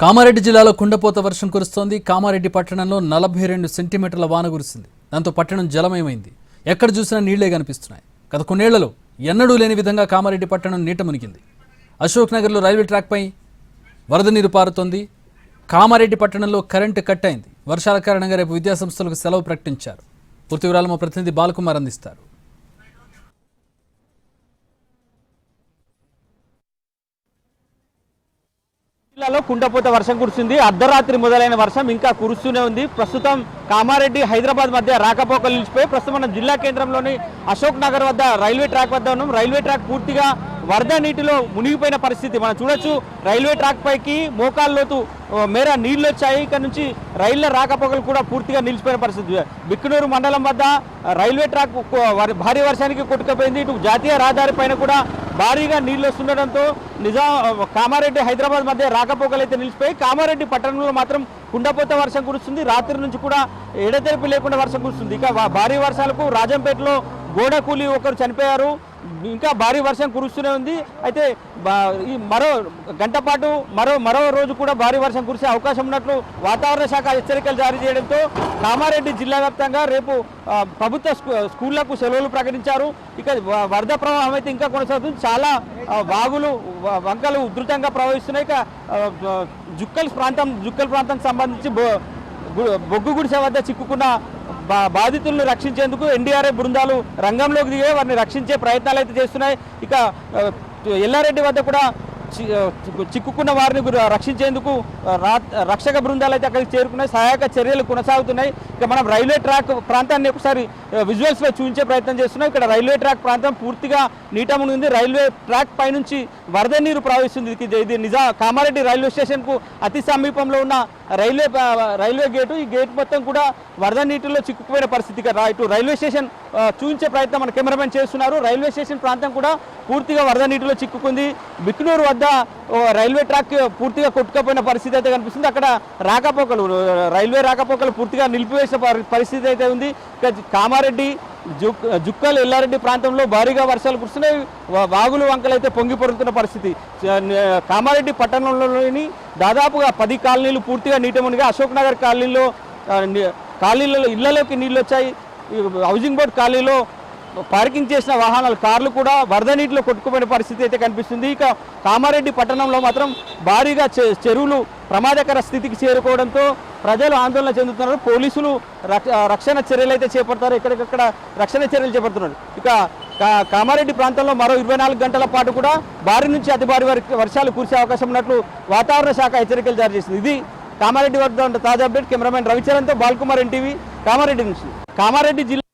కామారెడ్డి జిల్లాలో కుండపోత వర్షం కురుస్తోంది. కామారెడ్డి పట్టణంలో 42 సెంటీమీటర్ల వాన కురిసింది. దాంతో పట్టణం జలమయమైంది. ఎక్కడ చూసినా నీళ్లే కనిపిస్తున్నాయి. గత కొన్నేళ్లలో ఎన్నడూ లేని విధంగా కామారెడ్డి పట్టణం నీట మునిగింది. అశోక్ నగర్లో రైల్వే ట్రాక్పై వరద నీరు పారుతోంది. కామారెడ్డి పట్టణంలో కరెంటు కట్ అయింది. వర్షాల కారణంగా రేపు విద్యాసంస్థలకు సెలవు ప్రకటించారు. పూర్తి వివరాలు మా ప్రతినిధి బాలకుమార్ అందిస్తారు. జిల్లాలో కుండపోత వర్షం కురుస్తుంది. అర్ధరాత్రి మొదలైన వర్షం ఇంకా కురుస్తూనే ఉంది. ప్రస్తుతం కామారెడ్డి హైదరాబాద్ మధ్య రాకపోకలు నిలిచిపోయి ప్రస్తుతం మనం జిల్లా కేంద్రంలోని అశోక్ నగర్ వద్ద రైల్వే ట్రాక్ వద్ద ఉన్నాం. రైల్వే ట్రాక్ పూర్తిగా వరద నీటిలో మునిగిపోయిన పరిస్థితి మనం చూడొచ్చు. రైల్వే ట్రాక్ పైకి మోకాళ్ళ లోతు మేర నీళ్లు వచ్చాయి. ఇక్కడ నుంచి రైళ్ల రాకపోకలు కూడా పూర్తిగా నిలిచిపోయిన పరిస్థితి. బిక్కునూరు మండలం వద్ద రైల్వే ట్రాక్ భారీ వర్షానికి కొట్టుకుపోయింది. ఇటు జాతీయ రహదారి పైన కూడా భారీగా నీళ్లు వస్తుండటంతో కామారెడ్డి హైదరాబాద్ మధ్య రాకపోకలు అయితే నిలిచిపోయి కామారెడ్డి పట్టణంలో మాత్రం కుండపోత వర్షం కురుస్తుంది. రాత్రి నుంచి కూడా ఎడతెరిపి లేకుండా వర్షం కురుస్తుంది. ఇక భారీ వర్షాలకు రాజంపేటలో గోడ కూలి ఒకరు చనిపోయారు. ఇంకా భారీ వర్షం కురుస్తూనే ఉంది. అయితే ఈ మరో గంట పాటు మరో రోజు కూడా భారీ వర్షం కురిసే అవకాశం ఉన్నట్లు వాతావరణ శాఖ హెచ్చరికలు జారీ చేయడంతో కామారెడ్డి జిల్లా వ్యాప్తంగా రేపు ప్రభుత్వ స్కూళ్లకు సెలవులు ప్రకటించారు. ఇక వరద ప్రవాహం అయితే ఇంకా కొనసాగుతుంది. చాలా వాగులు వంకలు ఉధృతంగా ప్రవహిస్తున్నాయి. ఇక జుక్కల్ ప్రాంతం సంబంధించి బొగ్గు గుడిసె వద్ద చిక్కుకున్న బాధితులను రక్షించేందుకు ఎన్డీఆర్ఎఫ్ బృందాలు రంగంలోకి దిగే వారిని రక్షించే ప్రయత్నాలు అయితే చేస్తున్నాయి. ఇక ఎల్లారెడ్డి వద్ద కూడా చిక్కుకున్న వారిని రక్షించేందుకు రక్షక బృందాలు అయితే అక్కడికి చేరుకున్నాయి. సహాయక చర్యలు కొనసాగుతున్నాయి. ఇక మనం రైల్వే ట్రాక్ ప్రాంతాన్ని ఒకసారి విజువల్స్లో చూపించే ప్రయత్నం చేస్తున్నాం. ఇక్కడ రైల్వే ట్రాక్ ప్రాంతం పూర్తిగా నీట మునిగింది. రైల్వే ట్రాక్ పైనుంచి వరద నీరు ప్రవహిస్తుంది. ఇది కామారెడ్డి రైల్వే స్టేషన్కు అతి సమీపంలో ఉన్న రైల్వే గేటు. ఈ గేట్ మొత్తం కూడా వరద నీటిలో చిక్కుకుపోయిన పరిస్థితి. ఇటు రైల్వే స్టేషన్ చూపించే ప్రయత్నం మన కెమెరామెన్ చేస్తున్నారు. రైల్వే స్టేషన్ ప్రాంతం కూడా పూర్తిగా వరద నీటిలో చిక్కుకుంది. బిక్నూరు వద్ద రైల్వే ట్రాక్ పూర్తిగా కొట్టుకుపోయిన పరిస్థితి అయితే కనిపిస్తుంది. అక్కడ రైల్వే రాకపోకలు పూర్తిగా నిలిపివేసిన పరిస్థితి అయితే ఉంది. కామారెడ్డి జుక్కల్ ఎల్లారెడ్డి ప్రాంతంలో భారీగా వర్షాలు కురుస్తున్నాయి. వాగులు వంకలు అయితే పొంగి పొరుతున్న పరిస్థితి. కామారెడ్డి పట్టణంలోని దాదాపుగా 10 కాలనీలు పూర్తిగా నీట మునిగా అశోక్ నగర్ కాలనీలలో ఇళ్లలోకి నీళ్ళు వచ్చాయి. హౌసింగ్ బోర్డ్ కాలనీలో పార్కింగ్ చేసిన వాహనాలు కార్లు కూడా వరద నీటిలో కొట్టుకుపోయిన పరిస్థితి అయితే కనిపిస్తుంది. ఇక కామారెడ్డి పట్టణంలో మాత్రం భారీగా చెరువులు ప్రమాదకర స్థితికి చేరుకోవడంతో ప్రజలు ఆందోళన చెందుతున్నారు. పోలీసులు రక్షణ చర్యలు అయితే చేపడతారు. ఎక్కడికక్కడ రక్షణ చర్యలు చేపడుతున్నారు. ఇక కామారెడ్డి ప్రాంతంలో మరో 24 గంటల పాటు కూడా భారీ నుంచి అతి భారీ వర్షాలు కురిసే అవకాశం ఉన్నట్లు వాతావరణ శాఖ హెచ్చరికలు జారీ చేసింది. ఇది కామారెడ్డి వద్ద తాజా అప్డేట్. కెమెరామెన్ రవిచరణ్తో బాలకుమార్, ఎన్టీవీ, కామారెడ్డి నుంచి. కామారెడ్డి జిల్లా